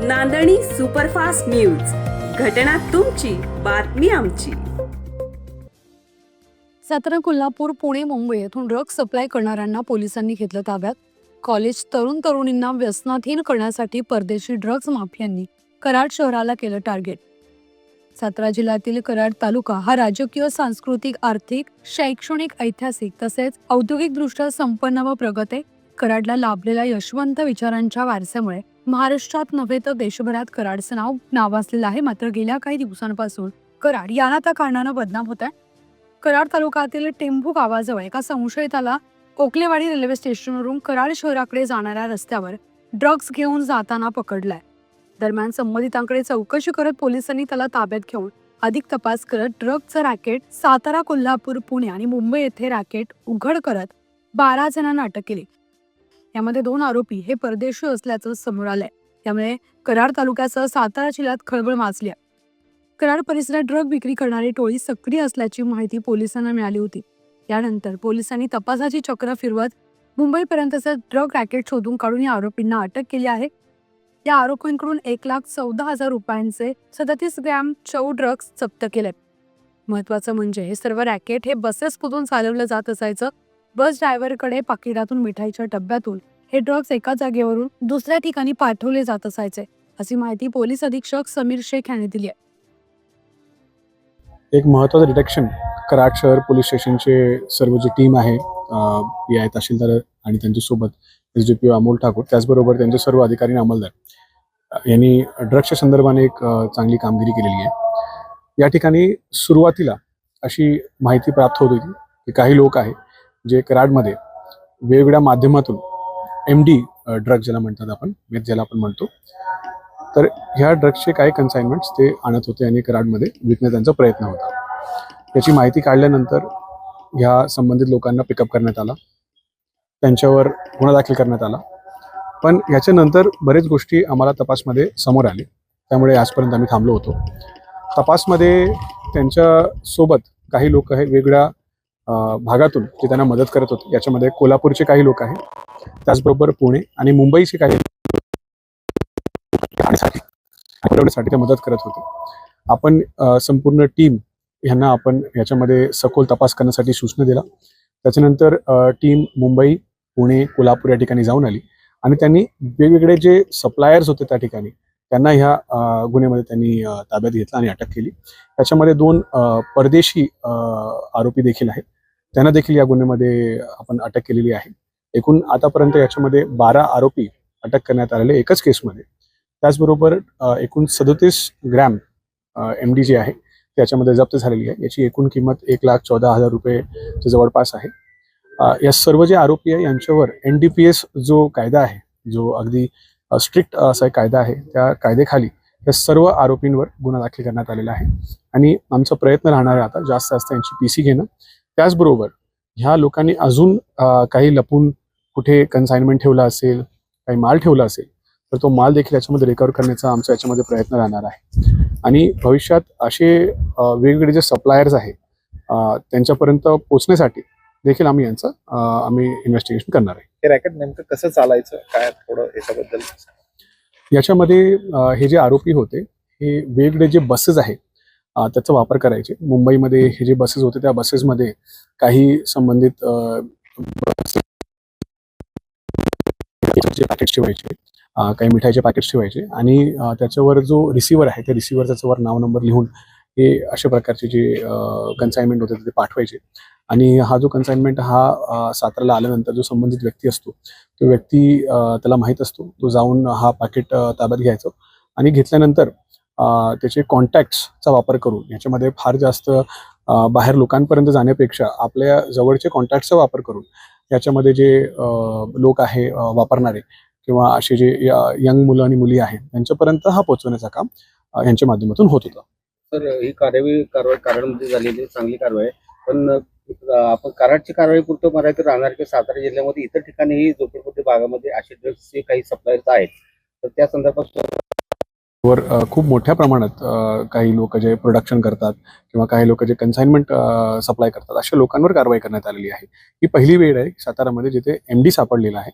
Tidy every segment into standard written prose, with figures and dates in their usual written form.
नांदणी superfast news, घटना तुमची, बातमी आमची। सातारा, कोल्हापूर, पुणे, मुंबई येथून ड्रग्ज सप्लाय करणाऱ्यांना पोलिसांनी घेतलं ताब्यात। कॉलेज तरुणींना व्यसनाधीन करण्यासाठी परदेशी ड्रग्ज माफियांनी कराड शहराला केलं टार्गेट। सातारा जिल्ह्यातील कराड तालुका हा राजकीय, सांस्कृतिक, आर्थिक, शैक्षणिक, ऐतिहासिक तसेच औद्योगिकदृष्ट्या संपन्न व प्रगत आहे। कराडला लाभलेल्या यशवंत विचारांच्या वारशामुळे महाराष्ट्रात नव्हे तर देशभरात कराडचं नाव नावाजलेलं आहे। मात्र गेल्या काही दिवसांपासून कराड या नाताकारणानं बदनाम होत आहे। कराड तालुक्यातील टेंभू गावाजवळ एका संशयिताला कोकलेवाडी रेल्वे स्टेशनवरून कराड शहराकडे जाणाऱ्या रस्त्यावर ड्रग्ज घेऊन जाताना पकडलाय। दरम्यान संबंधितांकडे चौकशी करत पोलिसांनी त्याला ताब्यात घेऊन अधिक तपास करत ड्रग्जचं रॅकेट सातारा, कोल्हापूर, पुणे आणि मुंबई येथे रॅकेट उघड करत 12 जणांना अटक केली। यामध्ये 2 आरोपी हे परदेशी असल्याचं समोर आलंय। त्यामुळे कराड तालुक्यासह सातारा जिल्ह्यात खळबळ माजली आहे। कराड परिसरात ड्रग विक्री करणारी टोळी सक्रिय असल्याची माहिती पोलिसांना मिळाली होती। यानंतर पोलिसांनी तपासाची चक्र फिरवत मुंबईपर्यंतचं ड्रग रॅकेट शोधून काढून या आरोपींना अटक केली आहे। या आरोपींकडून 1,14,000 रुपयांचे 37 ग्रॅम चौ ड्रग्ज जप्त केले। महत्वाचं म्हणजे हे सर्व रॅकेट हे बसेसमधून चालवलं जात असायचं। बस ड्रायव्हरकडे पाकिटातून मिठाईच्या डब्यातून हे ड्रग्ज एका जागेवरून दुसऱ्या ठिकाणी पाठवले जात असायचे, अशी माहिती पोलीस अधीक्षक समीर शेख यांनी दिली आहे। एक महत्त्वाचं डिटेक्शन कराड शहर पोलीस स्टेशनचे सर्व जी टीम आहे, पी.आय. तहसीलदार आणि त्यांच्यासोबत एस.डी.पी. अमोल ठाकूर, त्याचबरोबर त्यांचे सर्व अधिकारी आणि अंमलदार यांनी ड्रग्सच्या संदर्भाने एक चांगली कामगिरी केलेली आहे। या ठिकाणी सुरुवातीला अशी माहिती प्राप्त होत होती की काही लोक आहे जे कराडमध्ये वेगवेगळ्या माध्यमातून MD ड्रग्ज ज्याला म्हणतात आपण, मेथ ज्याला आपण म्हणतो, तर ह्या ड्रग्सचे काही कन्साइनमेंट्स ते आणत होते आणि कराडमध्ये विकण्याचा प्रयत्न होता। याची माहिती काढल्यानंतर ह्या संबंधित लोकांना पिकअप करण्यात आला, त्यांच्यावर गुन्हा दाखल करण्यात आला। पण याच्यानंतर बरेच गोष्टी आम्हाला तपासमध्ये समोर आली, त्यामुळे आजपर्यंत आम्ही थांबलो होतो। तपासमध्ये त्यांच्यासोबत काही लोक आहे वेगळ्या भागातून जे त्यांना मदत करत होते। याच्यामध्ये कोल्हापूरचे काही लोक आहेत, त्याचबरोबर पुणे आणि मुंबईचे काही साठी ते मदत करत होते। आपण संपूर्ण टीम यांना आपण याच्यामध्ये सखोल तपास करण्यासाठी सूचना दिला। त्याच्यानंतर टीम मुंबई, पुणे, कोल्हापूर या ठिकाणी जाऊन आली आणि त्यांनी वेगवेगळे जे सप्लायर्स होते त्या ठिकाणी त्यांना ह्या गुन्ह्यामध्ये त्यांनी ताब्यात घेतलं आणि अटक केली। त्याच्यामध्ये 2 परदेशी आरोपी देखील आहेत, त्यांना देखील या गुन्ह्यामध्ये आपण अटक केलेली आहे। एकूण आतापर्यंत याच्यामध्ये 12 आरोपी अटक करण्यात आलेले एकच केसमध्ये। त्याचबरोबर एकूण 37 ग्रॅम MD जी आहे त्याच्यामध्ये जप्त झालेली आहे। याची एकूण किंमत 1,14,000 रुपये जवळपास आहे। या सर्व जे आरोपी आहे यांच्यावर NDPS जो कायदा आहे, जो अगदी स्ट्रिक्ट असा कायदा आहे, त्या कायद्याखाली या सर्व आरोपींवर गुन्हा दाखल करण्यात आलेला आहे। आणि आमचा प्रयत्न राहणार आहे आता जास्त यांची PC घेणं। त्याचबरोबर ह्या लोकांनी अजून काही लपून कुठे कन्साइनमेंट ठेवला असेल, काही माल ठेवला असेल, तर तो माल देखील याच्यामध्ये रिकवर करण्याचा आमचा याच्यामध्ये प्रयत्न राहणार आहे। आणि भविष्यात असे वेगवेगळे जे सप्लायर्स आहे त्यांच्यापर्यंत पोहोचण्यासाठी देखील आम्ही इन्व्हेस्टिगेशन करणार आहे। हे रॅकेट नेमकं कसं चालायचं, काय थोडं याच्याबद्दल? याच्यामध्ये हे जे आरोपी होते हे वेगवेगळे जे बसेस आहेत त्याचा वापर करायचे। मुंबईमध्ये हे जे बसेस होते त्या बसेसमध्ये काही संबंधित पॅकेट्स ठेवायचे, काही मिठाईचे पॅकेट्स ठेवायचे आणि त्याच्यावर जो रिसिव्हर आहे त्या रिसिव्हर त्याच्यावर नाव नंबर लिहून हे अशा प्रकारचे जे कन्साइनमेंट होते ते पाठवायचे। आणि हा जो कन्साइनमेंट हा साताराला आल्यानंतर जो संबंधित व्यक्ती असतो तो व्यक्ती त्याला माहीत असतो, तो जाऊन हा पॅकेट ताब्यात घ्यायचा आणि घेतल्यानंतर त्याचे कॉन्टॅक्ट्सचा वापर करून याच्यामध्ये फार जास्त बाहेर लोकांपर्यंत जाण्यापेक्षा आपल्या जवळचे कॉन्टॅक्ट्सचा वापर करून याच्यामध्ये जे लोक आहे वापरणारे किंवा असे जे यंग मुलं आणि मुली आहेत त्यांच्यापर्यंत हा पोहोचवण्याचं काम यांच्या माध्यमातून होत होतं। तर ही कारवाई कराडमध्ये झालेली चांगली कारवाई, पण आपण कराडची कारवाई पुरतं मर्यादित राहणार की सातारा जिल्ह्यामध्ये इतर ठिकाणीही झोपडपट्टी भागामध्ये असे ड्रग्सचे काही सप्लायर्स आहेत, तर त्या संदर्भात वर खूप मोठ्या प्रमाणात काही लोक जे प्रोडक्शन करतात किंवा काही लोक जे कन्साइनमेंट सप्लाय करतात अशा लोकांवर कारवाई करण्यात आलेली आहे। ही पहिली वेळ आहे सातारामध्ये जिथे MD सापडलेला आहे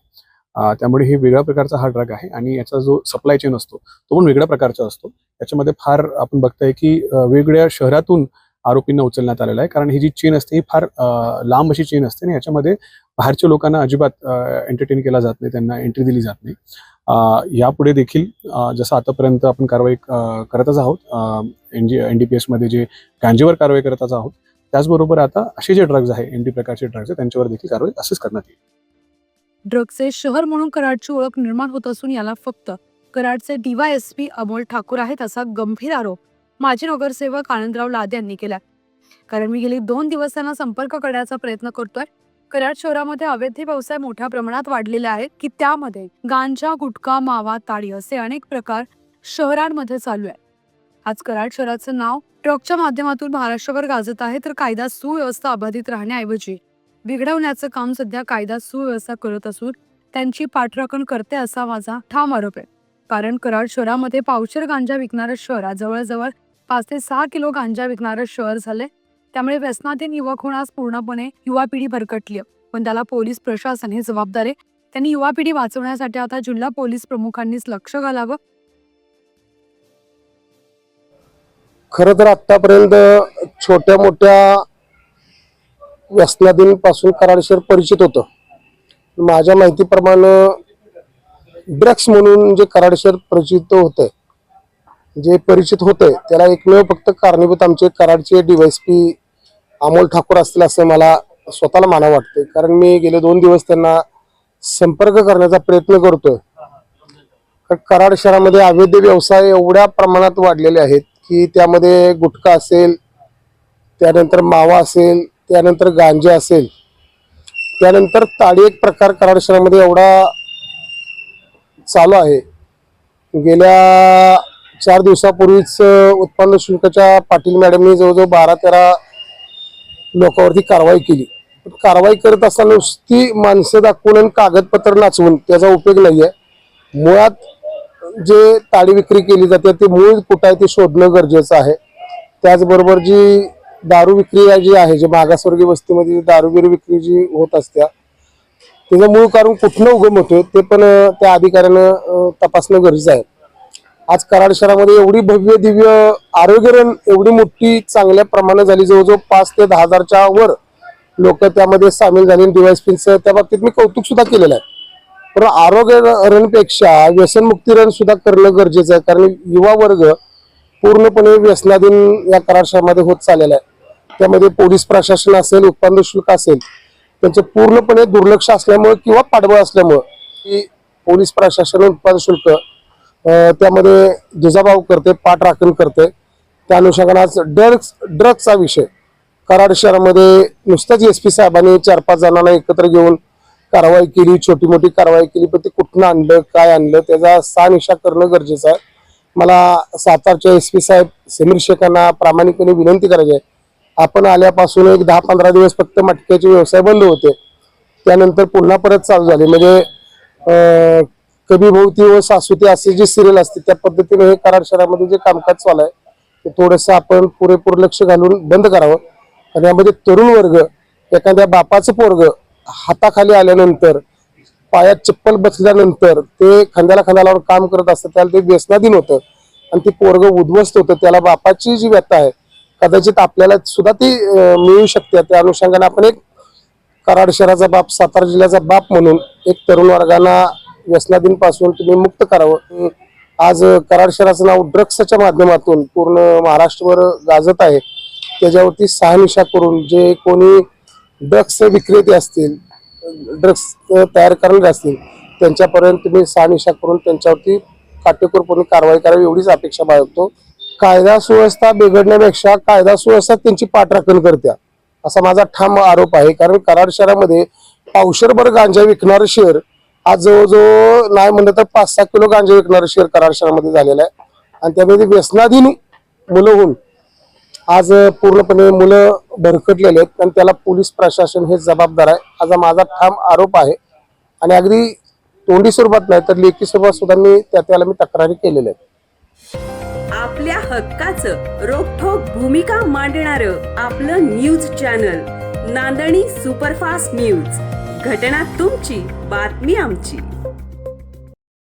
त्यामुळे हे वेगळ्या प्रकारचा हा ड्रग आहे आणि याचा जो सप्लाय चेन असतो तो पण वेगळ्या प्रकारचा असतो. त्याच्यामध्ये फार आपण बघताय की वेगवेगळ्या शहरातून आरोपींना उचलण्यात आलेला आहे, कारण ही जी चेन असते ही फार लांब अशी चेन असते आणि याच्यामध्ये बाहेरच्या लोकांना अजिबात एंटरटेन केला जात नाही, त्यांना एंट्री दिली जात नाही. यापुढे देखील जसं आतापर्यंत आपण कारवाई करतच आहोत, NDPS मध्ये जे गांजेवर कारवाई करतच आहोत, त्याचबरोबर आता असे जे ड्रग्ज आहे ND प्रकारचे ड्रग्ज आहे त्यांच्यावर देखील कारवाई असेच करण्यात येईल. ड्रग्सचे शहर म्हणून कराडची ओळख निर्माण होत असून याला फक्त कराडचे DYSP अमोल ठाकूर आहेत असा गंभीर आरोप माजी नगरसेवक आनंदराव लादे यांनी केला. कारण मी गेली 2 दिवस त्यांना संपर्क करण्याचा प्रयत्न करतोय. कराड शहरामध्ये अवैध व्यवसाय मोठ्या प्रमाणात वाढलेले आहेत की त्यामध्ये गांजा, गुटखा, मावा, ताडी असे अनेक प्रकार शहरांमध्ये चालू आहे. आज कराड शहराचं नाव ट्रकच्या माध्यमातून महाराष्ट्रभर गाजत आहे, तर कायदा सुव्यवस्था अबाधित राहण्याऐवजी बिघडवण्याचं काम सध्या कायदा सुव्यवस्था करत असून त्यांची पाठराखण करते असा माझा ठाम आरोप आहे. कारण कराड शहरामध्ये पावशेर गांजा विकणारं शहर आज जवळजवळ 5 ते 6 किलो गांजा विकणारं शहर झाले. त्यामुळे व्यसनाधीन युवक होण्यास पूर्णपणे युवा पिढी भरकटली आहे. पण त्याला पोलीस प्रशासन हे जबाबदार आहे. त्यांनी युवा पिढी वाचवण्यासाठी आता जिल्हा पोलीस प्रमुखांनीच लक्ष घालावं. खरं तर आतापर्यंत छोट्या मोठ्या व्यसनाधींपासून कराड शहर परिचित होतं. माझ्या माहितीप्रमाणे ड्रग्स म्हणून जे कराड शहर परिचित होते, जे परिचित होते त्याला एकमेव फक्त कारणीभूत आमचे कराडचे DYSP अमोल ठाकूर असतील असं मला स्वतःला मानावं वाटते. कारण मी गेले 2 दिवस त्यांना संपर्क करण्याचा प्रयत्न करतोय. कराड शहरामध्ये अवैध व्यवसाय एवढ्या प्रमाणात वाढलेले आहेत की त्यामध्ये गुटखा असेल, त्यानंतर मावा असेल, त्यानंतर गांजा असेल, त्यानंतर ताडी एक प्रकार कराड शहरामध्ये एवढा चालू आहे. गेल्या 4 दिवसापूर्वीच उत्पन्न शुल्काच्या पाटील मॅडमनी जवळजवळ 12-13 लोकांवरती कारवाई केली. पण कारवाई करत असताना नुसती माणसं दाखवून आणि कागदपत्र नाचवून त्याचा उपयोग नाहीये. मुळात जे ताडी विक्री केली जाते ते मूळ कुठं आहे ते शोधणं गरजेचं आहे. त्याचबरोबर जी दारू विक्री जी आहे, जे मागासवर्गीय वस्तीमध्ये दारू विक्री जी होत असत्या त्याचं मूळ कारण कुठनं उगम होतोय ते पण त्या अधिकाऱ्यानं तपासणं गरजेचं आहे. आज कराड शहरामध्ये एवढी भव्य दिव्य आरोग्य रन एवढी मोठी चांगल्या प्रमाणात झाली, जवळजवळ 5 ते 10 हजारच्या वर लोक त्यामध्ये सामील झाले. DYSPचं त्या बाबतीत मी कौतुक सुद्धा केलेलं आहे. पण आरोग्य रनपेक्षा व्यसनमुक्ती रन सुद्धा करणं गरजेचं आहे, कारण युवा वर्ग पूर्णपणे व्यसनाधीन या कराड शहरामध्ये होत चाललेला आहे. त्यामध्ये पोलीस प्रशासन असेल, उत्पन्न शुल्क असेल, त्यांचं पूर्णपणे दुर्लक्ष असल्यामुळे किंवा पाठबळ असल्यामुळे की पोलीस प्रशासन उत्पन्न शुल्क त्यामध्ये जिजाभाव करते, पाठराखण करते. त्या अनुषंगाने आज ड्रग्सचा विषय कराड शहरामध्ये नुसतंच SP साहेबांनी 4-5 जणांना एकत्र घेऊन कारवाई केली, छोटी मोठी कारवाई केली, पण ते कुठनं आणलं, काय आणलं त्याचा सानिशा करणं गरजेचं आहे. मला सातारच्या SP साहेब समीर शेखांना प्रामाणिकपणे विनंती करायची आहे, आपण आल्यापासून एक 10-15 दिवस फक्त मटक्याचे व्यवसाय बंद होते, त्यानंतर पुन्हा परत चालू झाले. म्हणजे कभी भोवती व सासुती असे जे सिरियल असते त्या पद्धतीने हे कराड शहरामध्ये जे कामकाज चालू आहे ते थोडंसं आपण पुरेपूर लक्ष घालून बंद करावं. आणि यामध्ये तरुण वर्ग, एखाद्या बापाचं पोरग हाताखाली आल्यानंतर, पायात चप्पल बसल्यानंतर ते खांद्याला खांद्याला काम करत असतं, त्याला ते व्यसनाधीन होतं आणि ते पोरग उद्ध्वस्त होतं. त्याला बापाची जी व्यथा आहे कदाचित आपल्याला सुद्धा ती मिळू शकते. त्या अनुषंगाने आपण एक कराड शहराचा बाप, सातारा जिल्ह्याचा बाप म्हणून एक तरुण वर्गाला व्यसनाधीन पासून तुम्ही मुक्त करावं. आज कराड शहराचं नाव ड्रग्सच्या माध्यमातून पूर्ण महाराष्ट्रभर गाजत आहे. त्याच्यावरती शहानिशा करून जे कोणी ड्रग्स विक्रेते असतील, ड्रग्स तयार करणारे असतील, त्यांच्यापर्यंत तुम्ही शहानिशा करून त्यांच्यावरती काटेकोरपणे कारवाई करावी एवढीच अपेक्षा बाळगतो. कायदा सुव्यवस्था बिघडण्यापेक्षा कायदा सुव्यवस्था त्यांची पाठराखण करत्या असा माझा ठाम आरोप आहे. कारण कराड शहरामध्ये पावशेरभर गांजा विकणारं शहर आज जवळजवळ नाही म्हणलं तर 5-6 किलो गांजा विकणारं शहर कराड शहरामध्ये झालेलं आहे. आणि त्यामध्ये व्यसनाधीन मुलं होऊन आज पूर्णपणे मुलं भरकटलेले आहेत आणि त्याला पोलीस प्रशासन हे जबाबदार आहे असा माझा ठाम आरोप आहे. आणि अगदी तोंडी स्वरूपात नाही तर लेखी स्वरूपात सुद्धा मी त्याला मी तक्रारी केलेल्या आहेत. आपल्या हक्काचं रोखठोक भूमिका मांडणारं आपलं न्यूज चॅनल नांदणी सुपरफास्ट न्यूज. घटना तुमची, बातमी आमची.